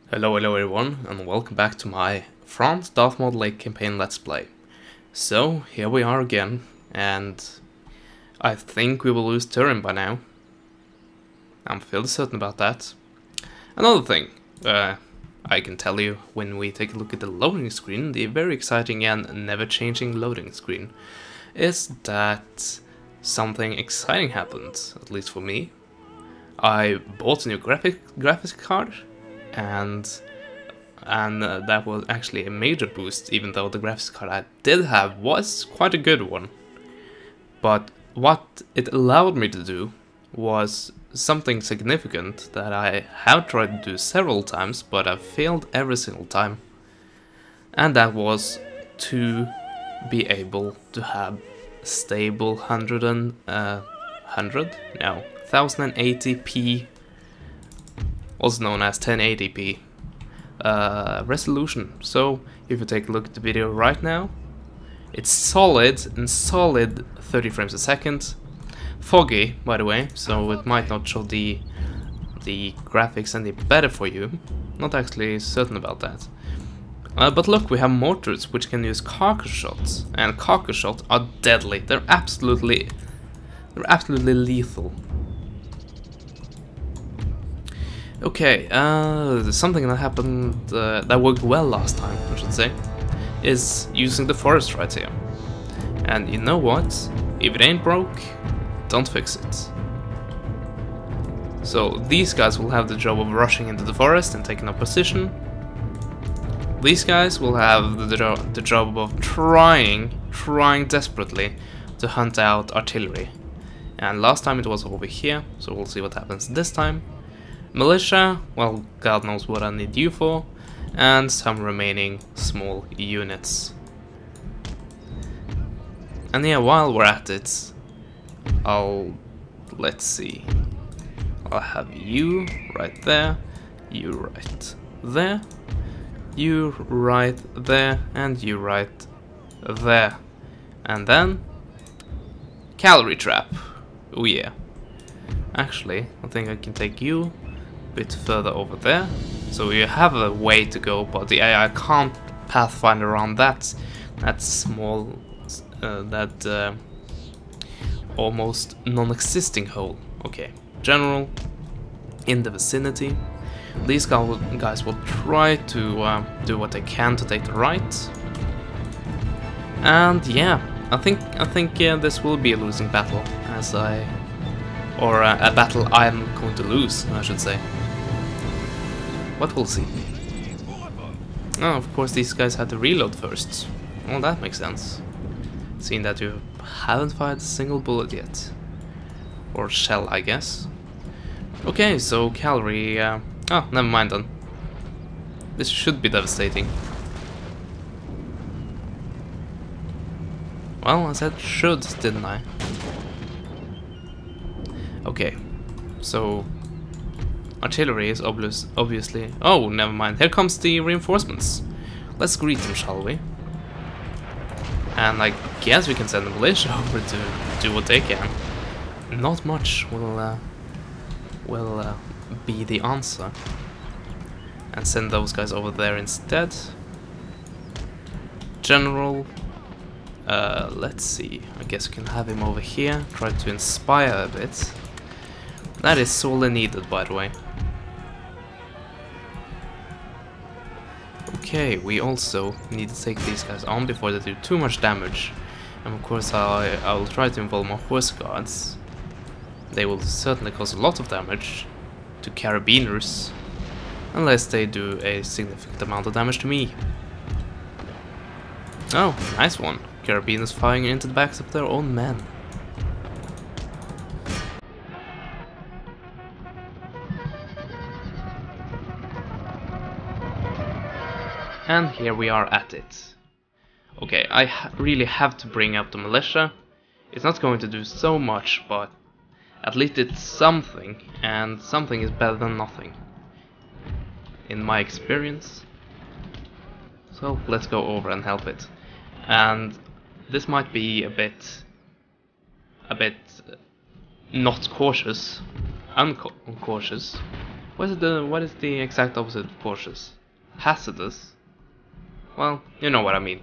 Hello everyone, and welcome back to my France Darthmod Lake campaign Let's Play. So, here we are again, and I think we will lose Turin by now. I'm fairly certain about that. Another thing, I can tell you when we take a look at the loading screen, the very exciting and never-changing loading screen, is that something exciting happened, at least for me. I bought a new graphics card, and that was actually a major boost, even though the graphics card I did have was quite a good one. But what it allowed me to do was something significant that I have tried to do several times, but I've failed every single time. And that was to be able to have stable 1080p, also known as 1080p resolution. So if you take a look at the video right now, it's solid 30 frames a second, foggy by the way, so it might not show the graphics any better for you. Not actually certain about that. But look, we have mortars which can use carcass shots, and carcass shots are deadly. They're absolutely lethal. Okay, something that happened that worked well last time, I should say, is using the forest right here. And you know what? If it ain't broke, don't fix it. So these guys will have the job of rushing into the forest and taking up position. These guys will have the job of trying desperately to hunt out artillery. And last time it was over here, so we'll see what happens this time. Militia, well, God knows what I need you for, and some remaining small units. And yeah, while we're at it, let's see, I'll have you right there, you right there, you right there, and you right there. And then, cavalry trap. Oh yeah. Actually, I think I can take you bit further over there, so you have a way to go, but the AI can't pathfind around that small, almost non-existing hole. Okay, general in the vicinity. These guys will try to do what they can to take the right, and yeah, I think this will be a losing battle, or a battle I'm going to lose, I should say. But we'll see. Oh, of course these guys had to reload first. Well, that makes sense, seeing that you haven't fired a single bullet yet. Or shell, I guess. Okay, so cavalry... oh, never mind then. This should be devastating. Well, I said should, didn't I? Okay, so... artillery is obviously... Oh, never mind. Here comes the reinforcements. Let's greet them, shall we? And I guess we can send the militia over to do what they can. Not much will be the answer. And send those guys over there instead. General... let's see. I guess we can have him over here. Try to inspire a bit. That is sorely needed, by the way. Okay, we also need to take these guys on before they do too much damage. And of course I will try to involve my horse guards. They will certainly cause a lot of damage to carabiners, unless they do a significant amount of damage to me. Oh, nice one. Carabiners firing into the backs of their own men. And here we are at it. Okay, I really have to bring up the militia. It's not going to do so much, but at least it's something, and something is better than nothing, in my experience. So let's go over and help it. And this might be a bit not cautious, uncautious, What is the exact opposite of cautious? Hazardous? Well, you know what I mean.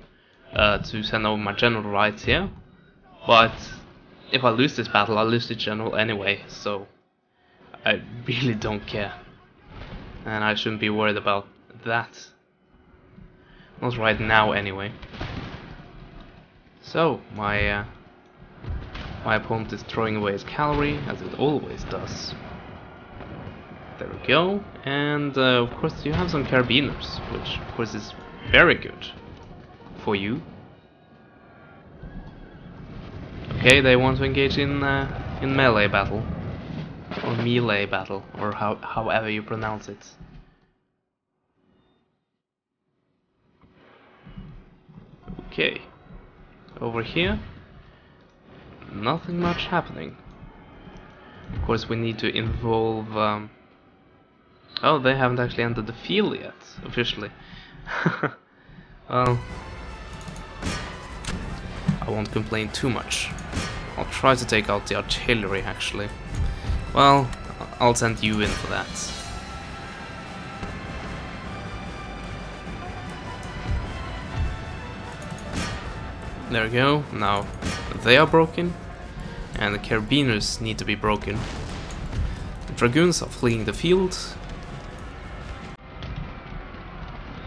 To send over my general right here. But if I lose this battle, I'll lose the general anyway, so I really don't care. And I shouldn't be worried about that. Not right now anyway. So, my opponent is throwing away his cavalry, as it always does. There we go, and of course you have some carabiners, which of course is very good for you. Okay, they want to engage in melee battle, or melee battle, or however you pronounce it. Okay, over here, nothing much happening. Of course, we need to involve. Oh, they haven't actually entered the field yet, officially. Well, I won't complain too much. I'll try to take out the artillery, actually. Well, I'll send you in for that. There we go. Now they are broken, and the carabiners need to be broken. The dragoons are fleeing the field,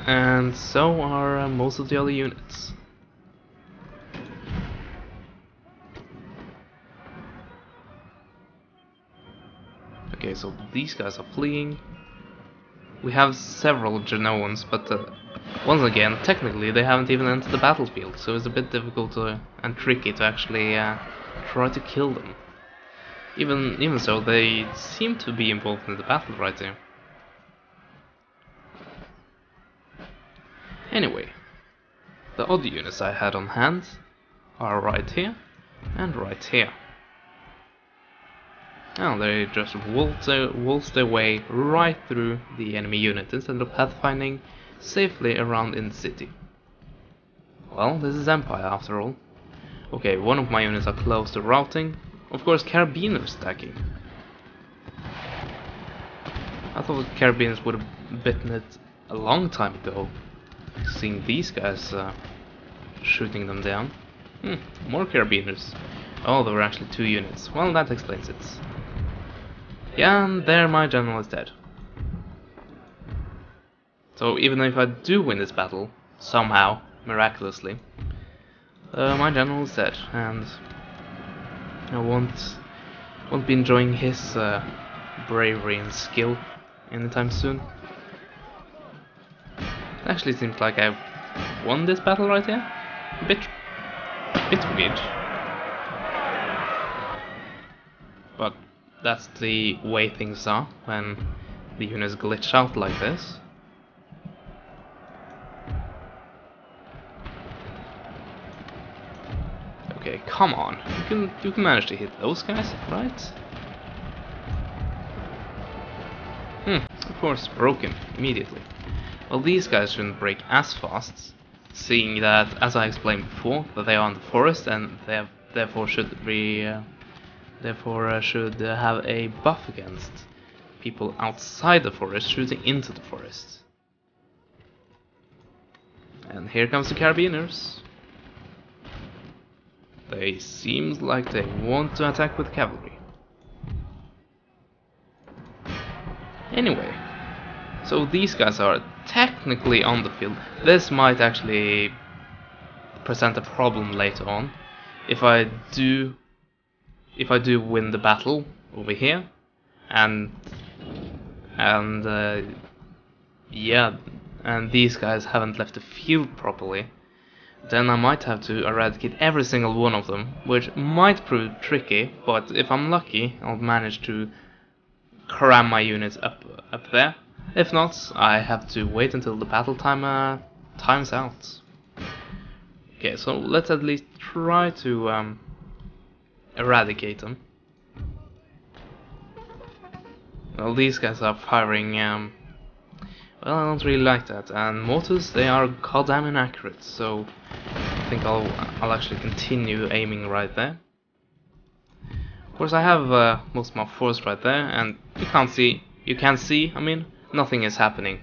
and so are most of the other units. Okay, so these guys are fleeing. We have several Genoans, but once again, technically they haven't even entered the battlefield, so it's a bit difficult and tricky to actually try to kill them. Even so, they seem to be involved in the battle right there. Anyway, the other units I had on hand are right here and right here. Now they just waltz their way right through the enemy unit instead of pathfinding safely around in the city. Well, this is Empire after all. Okay, one of my units are close to routing. Of course, carabiners stacking. I thought the carabiners would have bitten it a long time ago. Seeing these guys shooting them down. More carabiners. Oh, there were actually 2 units. Well, that explains it. Yeah, and there my general is dead. So even if I do win this battle, somehow, miraculously, my general is dead, and I won't be enjoying his bravery and skill anytime soon. It actually seems like I won this battle right here. A bit weird. But that's the way things are when the units glitch out like this. Okay, come on. You can manage to hit those guys, right? Of course, broken immediately. Well, these guys shouldn't break as fast, seeing that, as I explained before, that they are in the forest and they therefore should be should have a buff against people outside the forest shooting into the forest. And here comes the carabiners. They seem like they want to attack with cavalry. Anyway, so these guys are technically on the field. This might actually present a problem later on if I do win the battle over here, and these guys haven't left the field properly, then I might have to eradicate every single one of them, which might prove tricky, but if I'm lucky, I'll manage to cram my units up there. If not, I have to wait until the battle times out. Okay, so let's at least try to eradicate them. Well, these guys are firing, well, I don't really like that, and mortars, they are goddamn inaccurate, so I think I'll actually continue aiming right there. Of course, I have most of my force right there, and you can't see you can't see, I mean, nothing is happening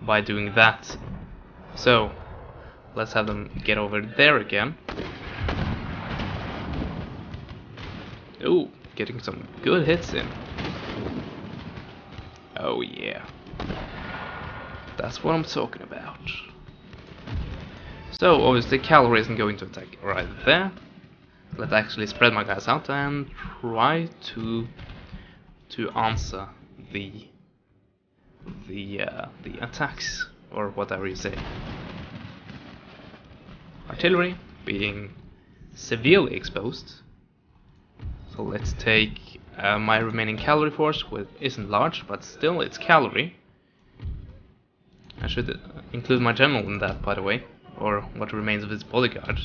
by doing that. So, let's have them get over there again. Ooh, getting some good hits in. Oh yeah. That's what I'm talking about. So, obviously, cavalry isn't going to attack right there. Let's actually spread my guys out and try to answer the attacks, or whatever you say. Artillery being severely exposed. So let's take my remaining cavalry force, which isn't large, but still it's cavalry. I should include my general in that, by the way, or what remains of his bodyguard.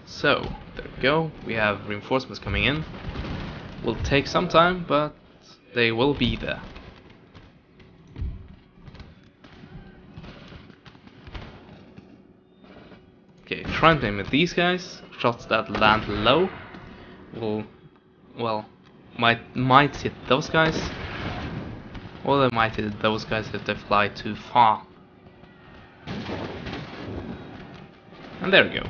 So, there we go, we have reinforcements coming in. Will take some time, but they will be there. Okay, try and aim at these guys. Shots that land low will, well, might hit those guys, or they might hit those guys if they fly too far. And there we go.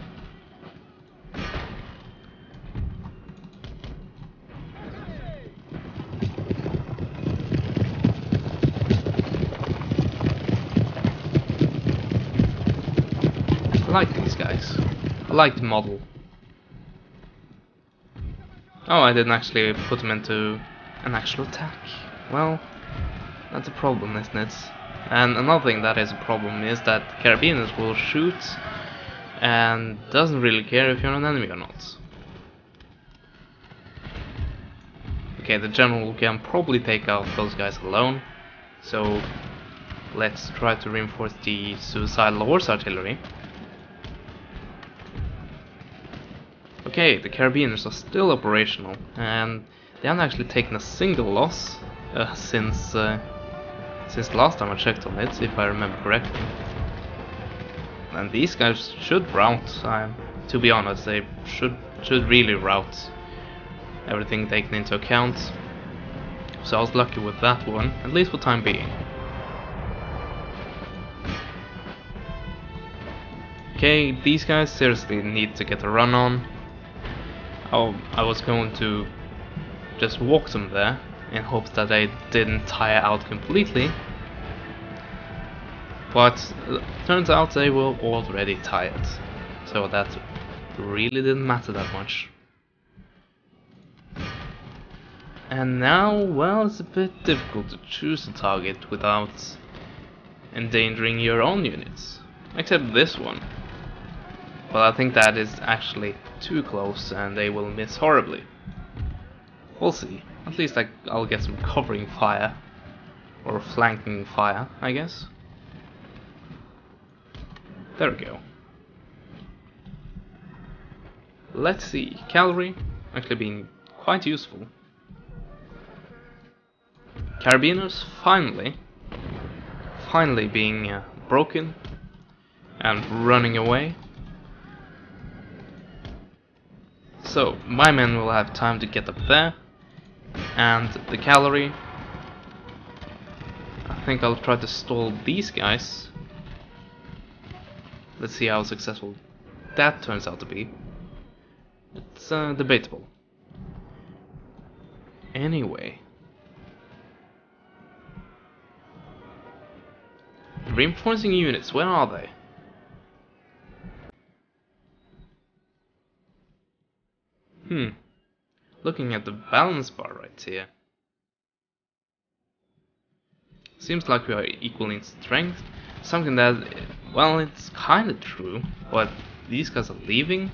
I like these guys. I like the model. Oh, I didn't actually put them into an actual attack. Well, that's a problem, isn't it? And another thing that is a problem is that carabiners will shoot and doesn't really care if you're an enemy or not. Okay, the general can probably take out those guys alone, so let's try to reinforce the suicidal horse artillery. Okay, the carabiners are still operational, and they haven't actually taken a single loss since the last time I checked on it, if I remember correctly. And these guys should rout. To be honest, they should really rout. Everything taken into account. So I was lucky with that one, at least for time being. Okay, these guys seriously need to get a run on. Oh, I was going to just walk them there in hopes that they didn't tire out completely, but turns out they were already tired, so that really didn't matter that much. And now, well, it's a bit difficult to choose a target without endangering your own units, except this one. But I think that is actually too close and they will miss horribly. We'll see. At least I'll get some covering fire. Or flanking fire, I guess. There we go. Let's see. Cavalry actually being quite useful. Carabiners finally being broken and running away. So, my men will have time to get up there, and the cavalry, I think I'll try to stall these guys. Let's see how successful that turns out to be. It's debatable. Anyway. Reinforcing units, where are they? Looking at the balance bar right here. Seems like we are equal in strength. Something that, well, it's kinda true, but these guys are leaving.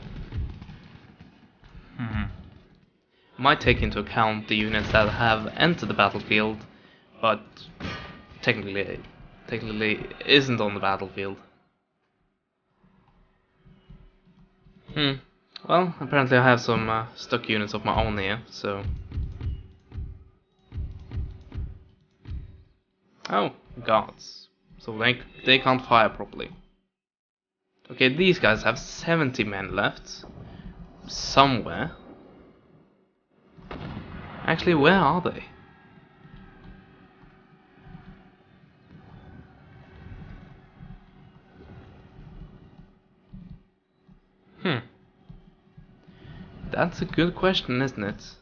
Might take into account the units that have entered the battlefield, but technically isn't on the battlefield. Well, apparently I have some stuck units of my own here, so... Oh, gods. So they can't fire properly. Okay, these guys have 70 men left. Somewhere. Actually, where are they? That's a good question, isn't it?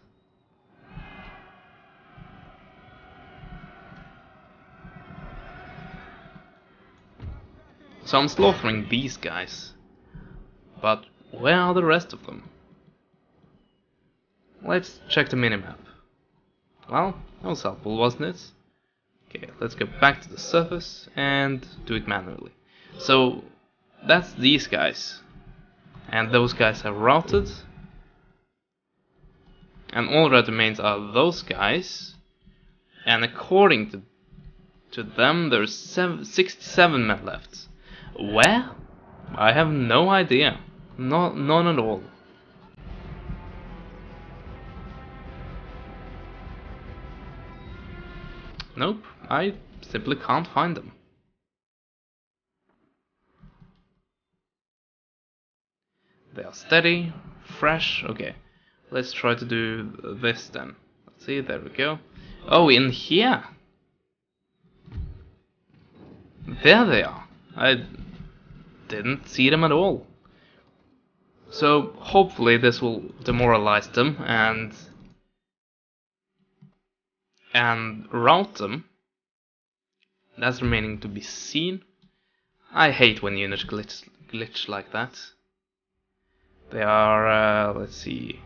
So I'm slaughtering these guys. But where are the rest of them? Let's check the minimap. Well, that was helpful, wasn't it? Okay, let's go back to the surface and do it manually. So, that's these guys. And those guys are routed. And all that remains are those guys. And according to them, there's 67 men left. Where? I have no idea. None at all. Nope, I simply can't find them. They are steady, fresh. Okay, let's try to do this then. Let's see, there we go. Oh, in here! There they are. I didn't see them at all. So hopefully this will demoralize them and route them. That's remaining to be seen. I hate when units glitch like that. They are, let's see.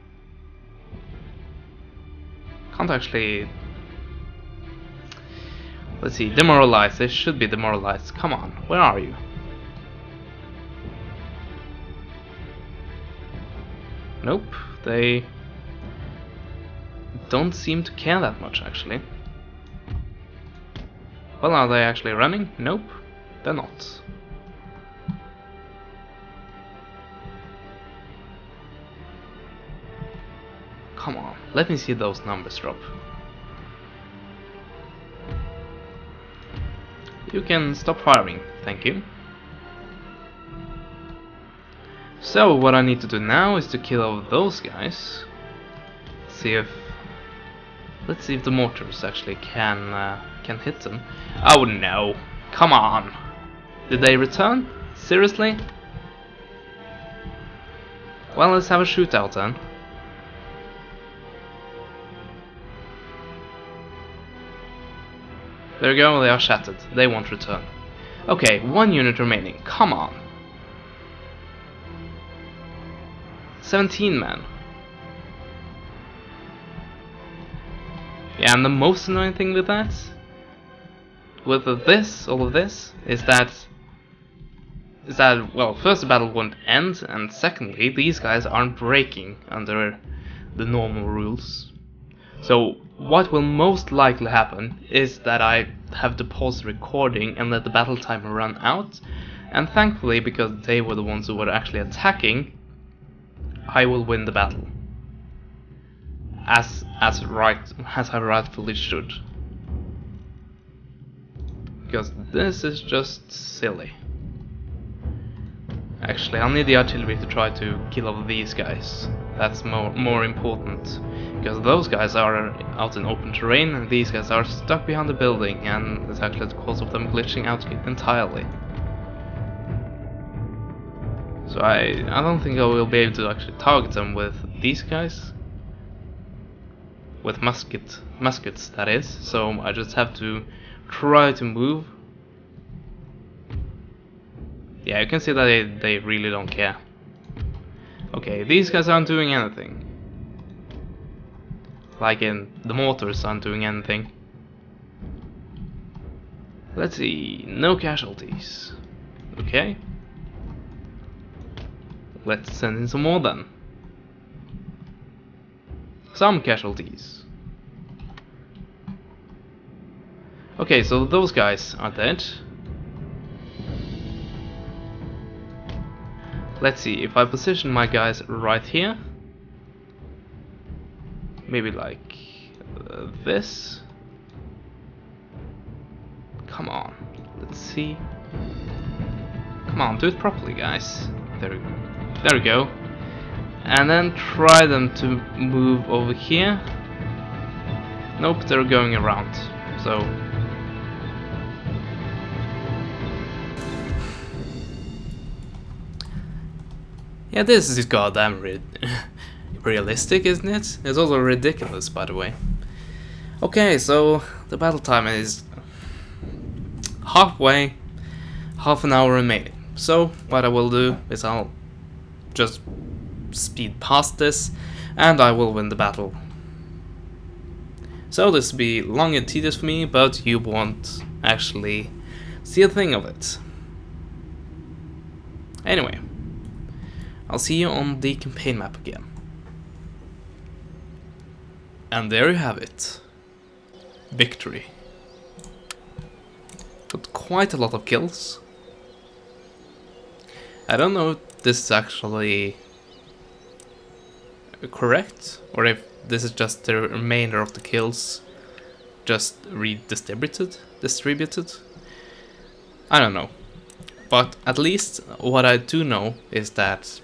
Can't actually. Let's see, demoralized. They should be demoralized. Come on, where are you? Nope, they don't seem to care that much actually. Well, are they actually running? Nope, they're not. Come on, let me see those numbers drop. You can stop firing, thank you. So what I need to do now is to kill off those guys. Let's see if the mortars actually can hit them. Oh no! Come on! Did they return? Seriously? Well, let's have a shootout then. There we go, they are shattered. They won't return. Okay, 1 unit remaining. Come on. 17 men. Yeah, and the most annoying thing with that, all of this, is that well, first the battle won't end, and secondly, these guys aren't breaking under the normal rules. So what will most likely happen is that I have to pause the recording and let the battle timer run out, and thankfully, because they were the ones who were actually attacking, I will win the battle. As I rightfully should. Because this is just silly. Actually, I'll need the artillery to try to kill off these guys. That's more important. Because those guys are out in open terrain and these guys are stuck behind the building, and it's actually the cause of them glitching out entirely. So I don't think I will be able to actually target them with these guys. With muskets that is, so I just have to try to move. Yeah, you can see that they really don't care. Okay, these guys aren't doing anything. Like in the mortars aren't doing anything. Let's see, no casualties. Okay. Let's send in some more then. Some casualties. Okay, so those guys are dead. Let's see, if I position my guys right here, maybe like this. Come on, let's see. Come on, do it properly, guys. There we go. And then try them to move over here. Nope, they're going around. So yeah, this is goddamn realistic, isn't it? It's also ridiculous, by the way. Okay, so the battle time is halfway, half an hour remaining. So what I will do is I'll just speed past this, and I will win the battle. So this will be long and tedious for me, but you won't actually see a thing of it. Anyway, I'll see you on the campaign map again. And there you have it. Victory. Got quite a lot of kills. I don't know if this is actually correct, or if this is just the remainder of the kills just redistributed. I don't know. But at least what I do know is that,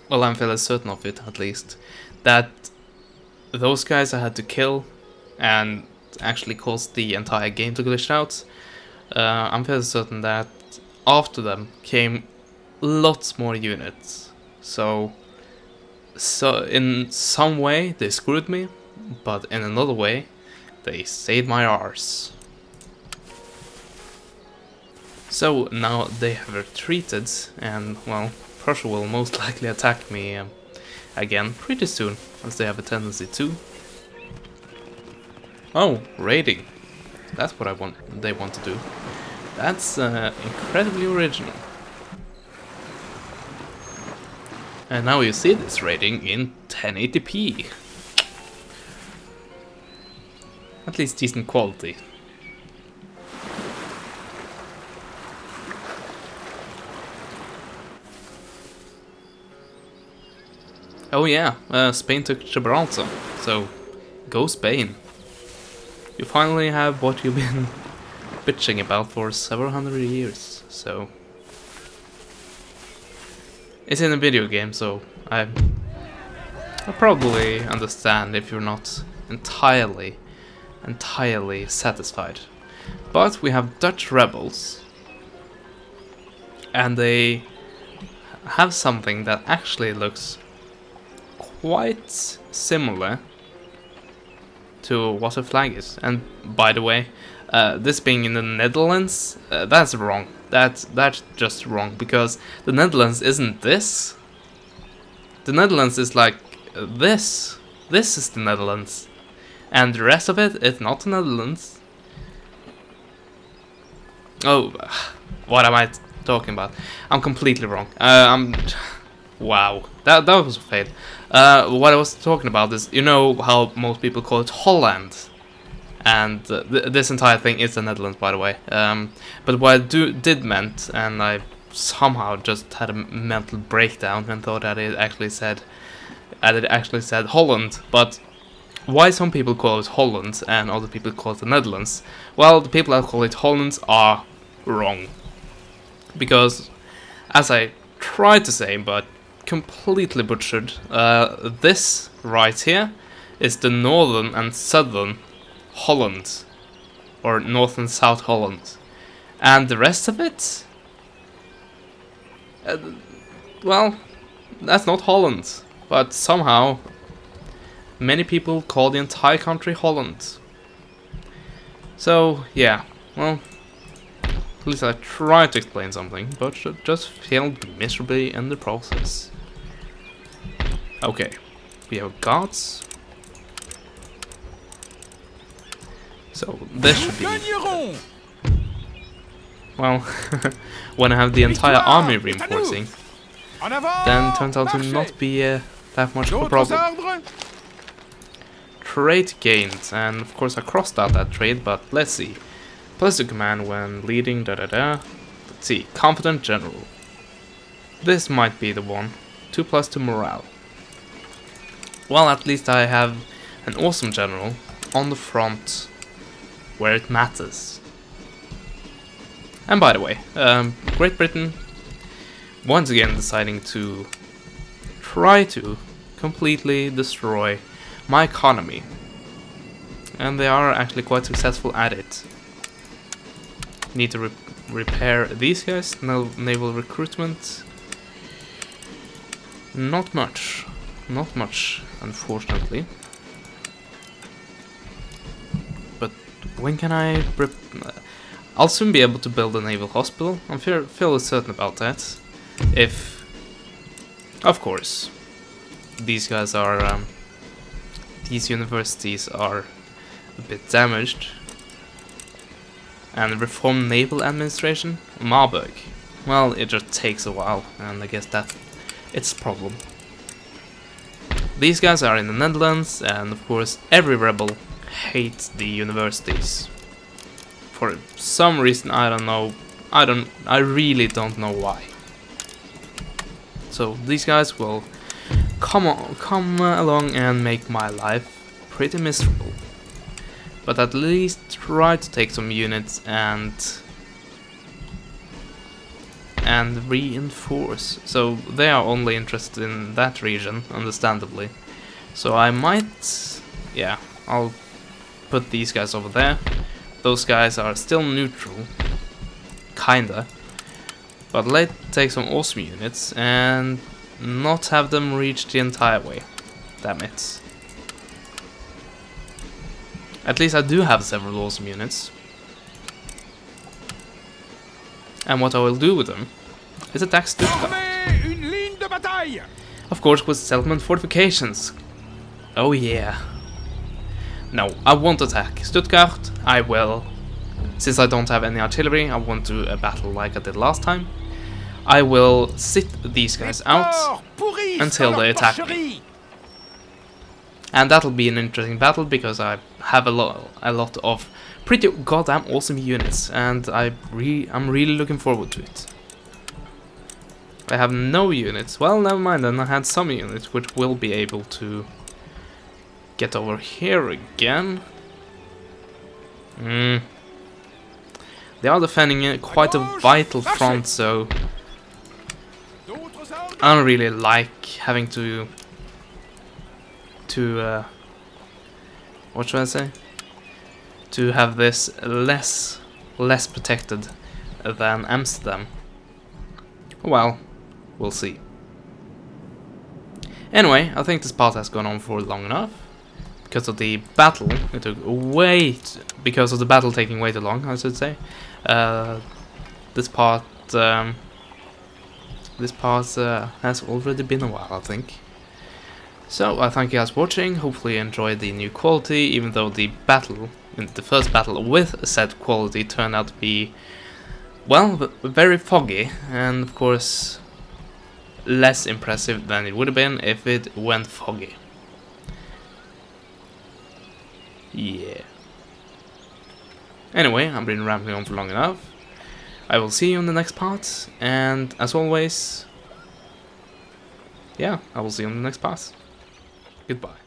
well, I'm fairly certain of it at least, that those guys I had to kill and actually caused the entire game to glitch out, I'm fairly certain that after them came lots more units. So in some way they screwed me, but in another way they saved my arse. So now they have retreated, and well, Prussia will most likely attack me again pretty soon, as they have a tendency to. Oh, raiding. That's what they want to do. That's incredibly original. And now you see this rating in 1080p. At least decent quality. Oh yeah, Spain took Gibraltar, so go Spain. You finally have what you've been bitching about for several hundred years, so... It's in a video game, so I probably understand if you're not entirely satisfied. But we have Dutch rebels, and they have something that actually looks quite similar to what a flag is. And by the way, this being in the Netherlands, that's wrong. That's just wrong, because the Netherlands isn't this. The Netherlands is like this. This is the Netherlands, and the rest of it is not the Netherlands. Oh, what am I talking about? I'm completely wrong. Wow, that was a fail. What I was talking about is, you know how most people call it Holland, and this entire thing is the Netherlands, by the way. But what I did meant, and I somehow just had a mental breakdown and thought that it actually said Holland. But why some people call it Holland and other people call it the Netherlands? Well, the people that call it Holland are wrong, because, as I tried to say, but completely butchered, this right here is the northern and southern Holland, or North and South Holland, and the rest of it, well, that's not Holland, but somehow many people call the entire country Holland. So yeah, well, at least I tried to explain something, but just failed miserably in the process. Okay, we have guards. So this should be... Well, when I have the entire army reinforcing, then it turns out to not be that much of a problem. Trade gained, and of course I crossed out that trade, but let's see. Plus the command when leading, Let's see, confident general. This might be the one. 2+ to morale. Well, at least I have an awesome general on the front where it matters. And by the way, Great Britain once again deciding to try to completely destroy my economy. and they are actually quite successful at it. Need to repair these guys. No naval recruitment. Not much. Not much, unfortunately. But when can I... I'll soon be able to build a naval hospital. I'm fairly certain about that. If... Of course. These guys are... these universities are a bit damaged. And reform naval administration? Marburg. Well, it just takes a while, and I guess that it's a problem. These guys are in the Netherlands, and of course every rebel hates the universities. For some reason, I don't know. I really don't know why. So these guys will come along and make my life pretty miserable. But at least try to take some units and reinforce. So they are only interested in that region, understandably. So I might, yeah, I'll put these guys over there. Those guys are still neutral, kinda. But let's take some awesome units and not have them reach the entire way. Damn it. At least I do have several awesome units. And what I will do with them is attack Stuttgart. Of course, with settlement fortifications. Oh yeah. No, I won't attack Stuttgart. I will. Since I don't have any artillery, I won't do a battle like I did last time. I will sit these guys out until they attack me. And that'll be an interesting battle because I have a lot of pretty goddamn awesome units, and I'm really looking forward to it. I have no units. Well, never mind, then I had some units which will be able to get over here again. They are defending quite a vital front, so I don't really like having to what should I say? To have this less protected than Amsterdam. Well, we'll see. Anyway, I think this part has gone on for long enough. Because of the battle, it took because of the battle taking way too long, I should say. This part has already been a while, I think. So I thank you guys for watching. Hopefully you enjoyed the new quality, even though the battle, the first battle with said quality, turned out to be, well, very foggy, and of course less impressive than it would have been if it went foggy. Yeah. Anyway, I've been rambling on for long enough. I will see you in the next part, and as always, yeah, I will see you in the next part. Goodbye.